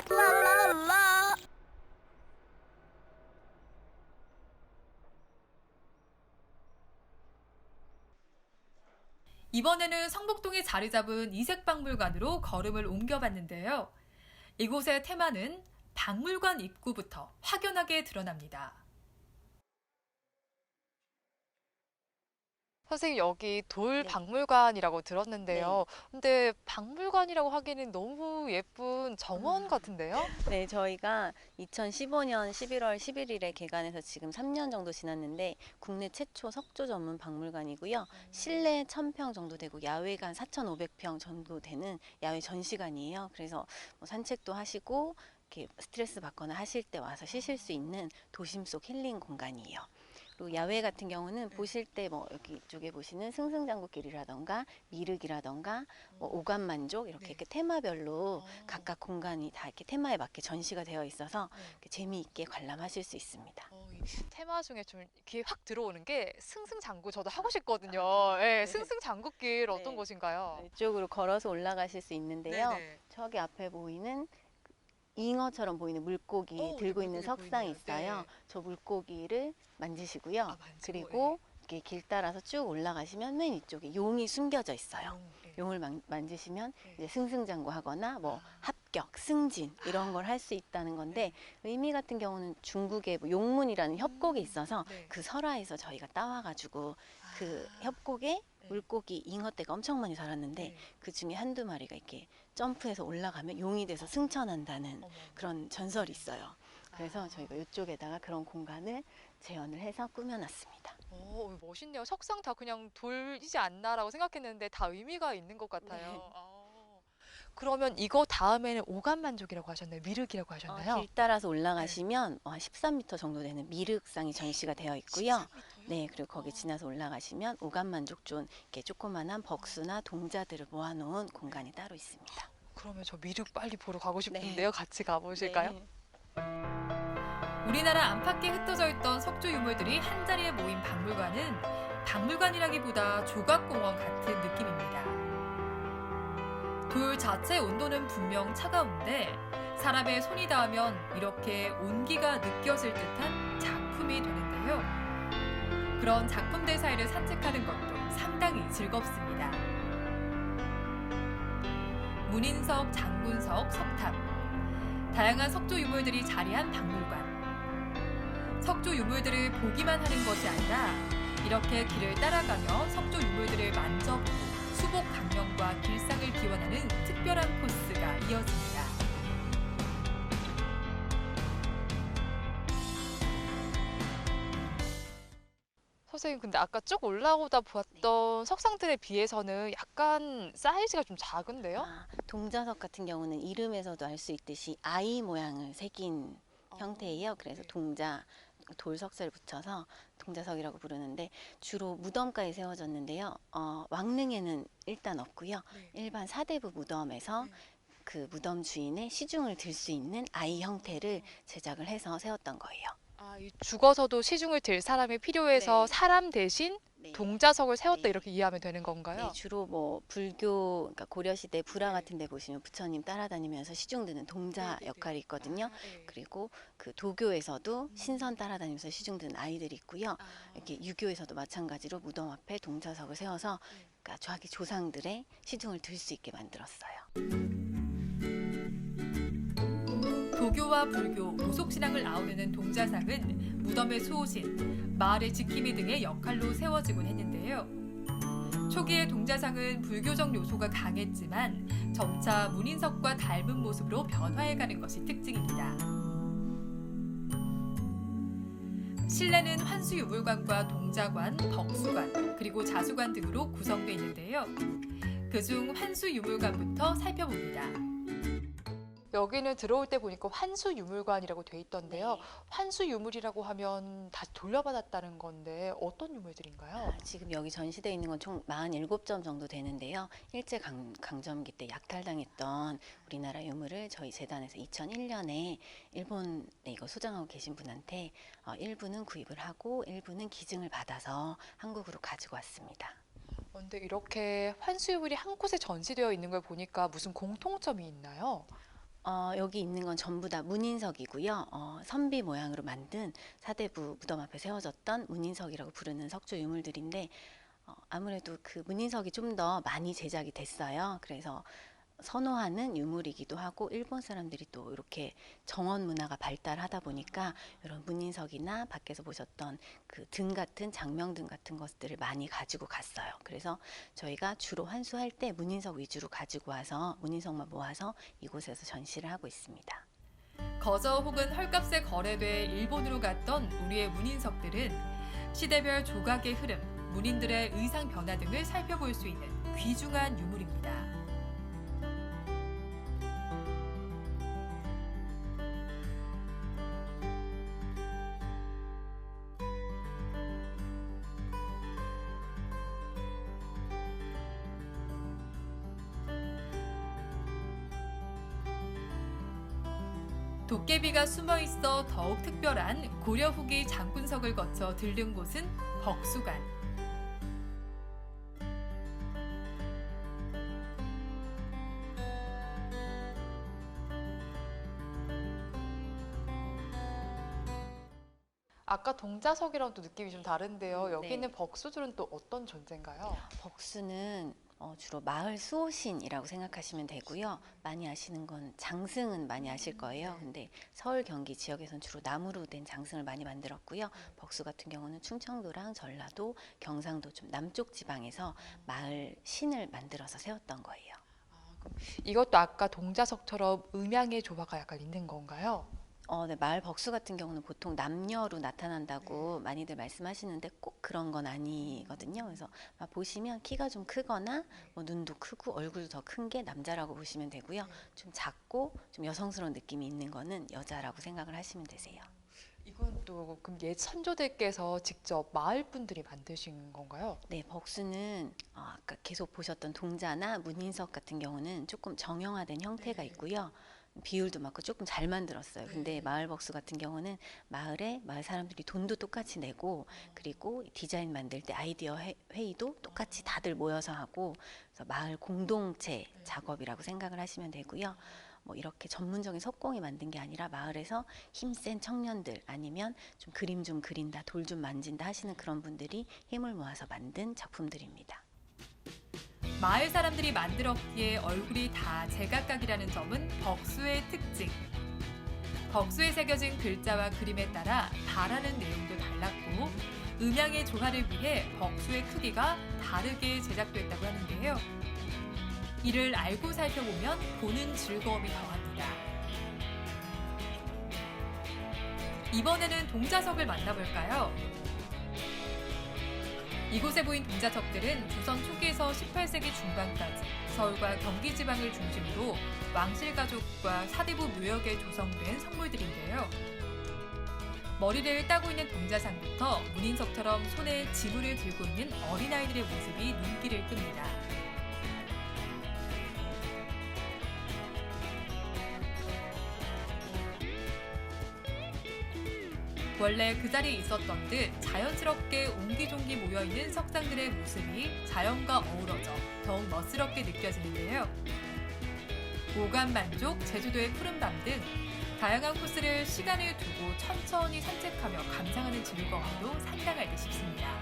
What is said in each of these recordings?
라라라. 이번에는 성북동에 자리 잡은 이색박물관으로 걸음을 옮겨봤는데요. 이곳의 테마는 박물관 입구부터 확연하게 드러납니다. 선생님 여기 돌 네. 박물관이라고 들었는데요. 근데 박물관이라고 하기에는 너무 예쁜 정원 같은데요? 네, 저희가 2015년 11월 11일에 개관해서 지금 3년 정도 지났는데 국내 최초 석조 전문 박물관이고요. 실내 1000평 정도 되고 야외가 한 4,500평 정도 되는 야외 전시관이에요. 그래서 뭐 산책도 하시고 이렇게 스트레스 받거나 하실 때 와서 쉬실 수 있는 도심 속 힐링 공간이에요. 그리고 야외 같은 경우는 보실 때 뭐 여기 쪽에 보시는 승승장구길이라던가 미륵이라던가 뭐 오감만족 이렇게 테마별로 각각 공간이 다 이렇게 테마에 맞게 전시가 되어 있어서 이렇게 재미있게 관람하실 수 있습니다. 이 테마 중에 좀 귀에 확 들어오는 게 승승장구 저도 하고 싶거든요. 예, 승승장구길 어떤 네. 곳인가요? 이쪽으로 걸어서 올라가실 수 있는데요. 네네. 저기 앞에 보이는 잉어처럼 보이는 물고기 네, 들고 있는 물고기 석상이 보이네요. 있어요. 네. 저 물고기를 만지시고요. 만지고, 그리고 이렇게 길 따라서 쭉 올라가시면 맨 위쪽에 용이 숨겨져 있어요. 용을 만지시면 이제 승승장구 하거나 뭐 합격, 승진 이런 걸 할 수 있다는 건데 의미 같은 경우는 중국의 뭐 용문이라는 협곡이 있어서 그 설화에서 저희가 따와가지고 그 협곡에 물고기 잉어떼가 엄청 많이 자랐는데 그 중에 한두 마리가 이렇게 점프해서 올라가면 용이 돼서 승천한다는 그런 전설이 있어요. 그래서 저희가 이쪽에다가 그런 공간을 재현을 해서 꾸며놨습니다. 오, 멋있네요. 석상 다 그냥 돌이지 않나라고 생각했는데 다 의미가 있는 것 같아요. 네. 그러면 이거 다음에는 오감만족이라고 하셨나요? 미륵이라고 하셨나요? 길 따라서 올라가시면 13m 정도 되는 미륵상이 전시가 되어 있고요. 네, 그리고 거기 지나서 올라가시면 오감만족존 이렇게 조그만한 벅수나 동자들을 모아놓은 공간이 따로 있습니다. 그러면 저 미륵 빨리 보러 가고 네. 싶은데요. 같이 가보실까요? 네. 우리나라 안팎에 흩어져 있던 석조 유물들이 한자리에 모인 박물관은 박물관이라기보다 조각공원 같은 느낌입니다. 돌 자체 온도는 분명 차가운데 사람의 손이 닿으면 이렇게 온기가 느껴질 듯한 작품이 되는데요. 그런 작품들 사이를 산책하는 것도 상당히 즐겁습니다. 문인석, 장군석, 석탑, 다양한 석조 유물들이 자리한 박물관. 석조 유물들을 보기만 하는 것이 아니라 이렇게 길을 따라가며 석조 유물들을 만져보고 수복 강령과 길상을 기원하는 특별한 코스가 이어집니다. 선생님, 근데 아까 쭉 올라오다 보았던 석상들에 비해서는 약간 사이즈가 좀 작은데요? 동자석 같은 경우는 이름에서도 알 수 있듯이 아이 모양을 새긴 형태예요. 그래서 동자, 돌석쇠를 붙여서 동자석이라고 부르는데 주로 무덤가에 세워졌는데요. 왕릉에는 일단 없고요. 일반 사대부 무덤에서 그 무덤 주인의 시중을 들 수 있는 아이 형태를 제작을 해서 세웠던 거예요. 이 죽어서도 시중을 들 사람이 필요해서 네. 사람 대신 네. 동자석을 세웠다 네. 이렇게 이해하면 되는 건가요? 네, 주로 뭐 불교, 그러니까 고려시대 불화 같은 데 보시면 부처님 따라다니면서 시중 드는 동자 역할이 있거든요. 그리고 그 도교에서도 신선 따라다니면서 시중 드는 아이들이 있고요. 이렇게 유교에서도 마찬가지로 무덤 앞에 동자석을 세워서 그러니까 자기 조상들의 시중을 들 수 있게 만들었어요. 도교와 불교, 무속신앙을 아우르는 동자상은 무덤의 수호신, 마을의 지킴이 등의 역할로 세워지곤 했는데요. 초기의 동자상은 불교적 요소가 강했지만 점차 문인석과 닮은 모습으로 변화해가는 것이 특징입니다. 실내는 환수유물관과 동자관, 벅수관, 그리고 자수관 등으로 구성되어 있는데요. 그중 환수유물관부터 살펴봅니다. 여기는 들어올 때 보니까 환수유물관이라고 돼 있던데요. 환수유물이라고 하면 다시 돌려받았다는 건데 어떤 유물들인가요? 지금 여기 전시되어 있는 건 총 47점 정도 되는데요. 일제강점기 때 약탈당했던 우리나라 유물을 저희 재단에서 2001년에 일본에 이거 소장하고 계신 분한테 일부는 구입을 하고 일부는 기증을 받아서 한국으로 가지고 왔습니다. 근데 이렇게 환수유물이 한 곳에 전시되어 있는 걸 보니까 무슨 공통점이 있나요? 여기 있는 건 전부 다 문인석이고요. 선비 모양으로 만든 사대부 무덤 앞에 세워졌던 문인석이라고 부르는 석조 유물들인데 아무래도 그 문인석이 좀 더 많이 제작이 됐어요. 그래서 선호하는 유물이기도 하고 일본 사람들이 또 이렇게 정원 문화가 발달하다 보니까 이런 문인석이나 밖에서 보셨던 그 등 같은 장명등 같은 것들을 많이 가지고 갔어요. 그래서 저희가 주로 환수할 때 문인석 위주로 가지고 와서 문인석만 모아서 이곳에서 전시를 하고 있습니다. 거저 혹은 헐값에 거래돼 일본으로 갔던 우리의 문인석들은 시대별 조각의 흐름, 문인들의 의상 변화 등을 살펴볼 수 있는 귀중한 유물입니다. 도깨비가 숨어 있어 더욱 특별한 고려 후기 장군석을 거쳐 들른 곳은 벅수관. 아까 동자석이랑 또 느낌이 좀 다른데요. 여기 네. 있는 벅수들은 또 어떤 존재인가요? 벅수는 주로 마을 수호신이라고 생각하시면 되고요. 많이 아시는 건 장승은 많이 아실 거예요. 근데 서울 경기 지역에선 주로 나무로 된 장승을 많이 만들었고요. 벅수 같은 경우는 충청도랑 전라도, 경상도 좀 남쪽 지방에서 마을 신을 만들어서 세웠던 거예요. 이것도 아까 동자석처럼 음양의 조화가 약간 있는 건가요? 네, 마을 벅수 같은 경우는 보통 남녀로 나타난다고 많이들 말씀하시는데 꼭 그런 건 아니거든요. 그래서 보시면 키가 좀 크거나 뭐 눈도 크고 얼굴도 더 큰 게 남자라고 보시면 되고요. 좀 작고 좀 여성스러운 느낌이 있는 거는 여자라고 생각을 하시면 되세요. 이건 또 그럼 옛 선조들께서 직접 마을 분들이 만드신 건가요? 네, 벅수는 아까 계속 보셨던 동자나 문인석 같은 경우는 조금 정형화된 형태가 있고요. 비율도 맞고 조금 잘 만들었어요. 근데 마을 벅수 같은 경우는 마을 사람들이 돈도 똑같이 내고 그리고 디자인 만들 때 아이디어 회의도 똑같이 다들 모여서 하고 그래서 마을 공동체 작업이라고 생각을 하시면 되고요. 뭐 이렇게 전문적인 석공이 만든 게 아니라 마을에서 힘센 청년들 아니면 좀 그림 좀 그린다, 돌 좀 만진다 하시는 그런 분들이 힘을 모아서 만든 작품들입니다. 마을 사람들이 만들었기에 얼굴이 다 제각각이라는 점은 벅수의 특징. 벅수에 새겨진 글자와 그림에 따라 바라는 내용도 달랐고 음양의 조화를 위해 벅수의 크기가 다르게 제작됐다고 하는데요. 이를 알고 살펴보면 보는 즐거움이 더합니다. 이번에는 동자석을 만나볼까요? 이곳에 보인 동자석들은 조선 초기에서 18세기 중반까지 서울과 경기 지방을 중심으로 왕실 가족과 사대부 묘역에 조성된 성물들인데요. 머리를 따고 있는 동자상부터 문인석처럼 손에 지물을 들고 있는 어린아이들의 모습이 눈길을 끕니다. 원래 그 자리에 있었던 듯 자연스럽게 옹기종기 모여있는 석상들의 모습이 자연과 어우러져 더욱 멋스럽게 느껴지는데요. 오감만족, 제주도의 푸른밤 등 다양한 코스를 시간을 두고 천천히 산책하며 감상하는 즐거움도 상당할 듯 싶습니다.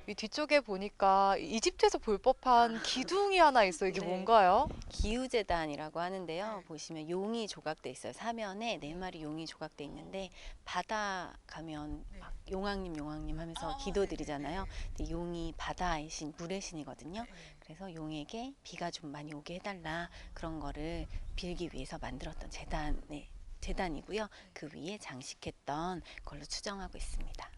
이 뒤쪽에 보니까 이집트에서 볼 법한 기둥이 하나 있어요. 이게 네. 뭔가요? 기우제단이라고 하는데요. 보시면 용이 조각돼 있어요. 사면에 4마리 용이 조각돼 있는데 바다 가면 막 용왕님 용왕님 하면서 기도드리잖아요. 근데 용이 바다의 신, 물의 신이거든요. 그래서 용에게 비가 좀 많이 오게 해달라 그런 거를 빌기 위해서 만들었던 제단이고요. 그 위에 장식했던 걸로 추정하고 있습니다.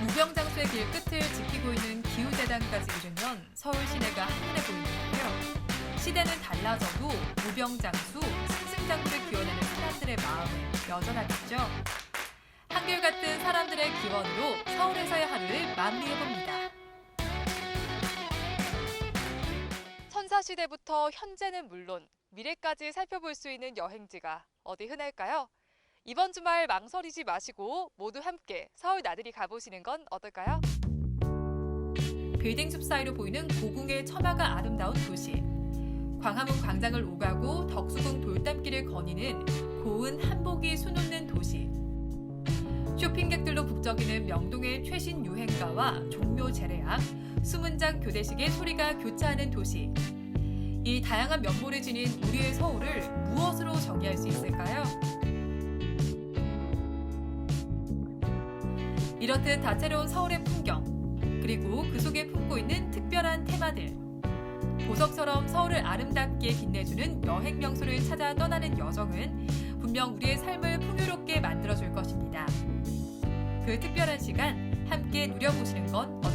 무병장수의 길 끝을 지키고 있는 기후재단까지 이르면 서울 시내가 한눈에 보이는데요. 시대는 달라져도 무병장수, 승승장구를 기원하는 사람들의 마음은 여전하겠죠. 한결같은 사람들의 기원으로 서울에서의 하루를 마무리해봅니다. 선사시대부터 현재는 물론 미래까지 살펴볼 수 있는 여행지가 어디 흔할까요? 이번 주말 망설이지 마시고 모두 함께 서울 나들이 가보시는 건 어떨까요? 빌딩 숲 사이로 보이는 고궁의 처마가 아름다운 도시. 광화문 광장을 오가고 덕수궁 돌담길을 거니는 고운 한복이 수놓는 도시. 쇼핑객들로 북적이는 명동의 최신 유행가와 종묘 재래악, 수문장 교대식의 소리가 교차하는 도시. 이 다양한 면모를 지닌 우리의 서울을 무엇으로 정의할 수 있을까요? 이렇듯 다채로운 서울의 풍경, 그리고 그 속에 품고 있는 특별한 테마들. 보석처럼 서울을 아름답게 빛내주는 여행 명소를 찾아 떠나는 여정은 분명 우리의 삶을 풍요롭게 만들어줄 것입니다. 그 특별한 시간 함께 누려보시는 건 어떨까요?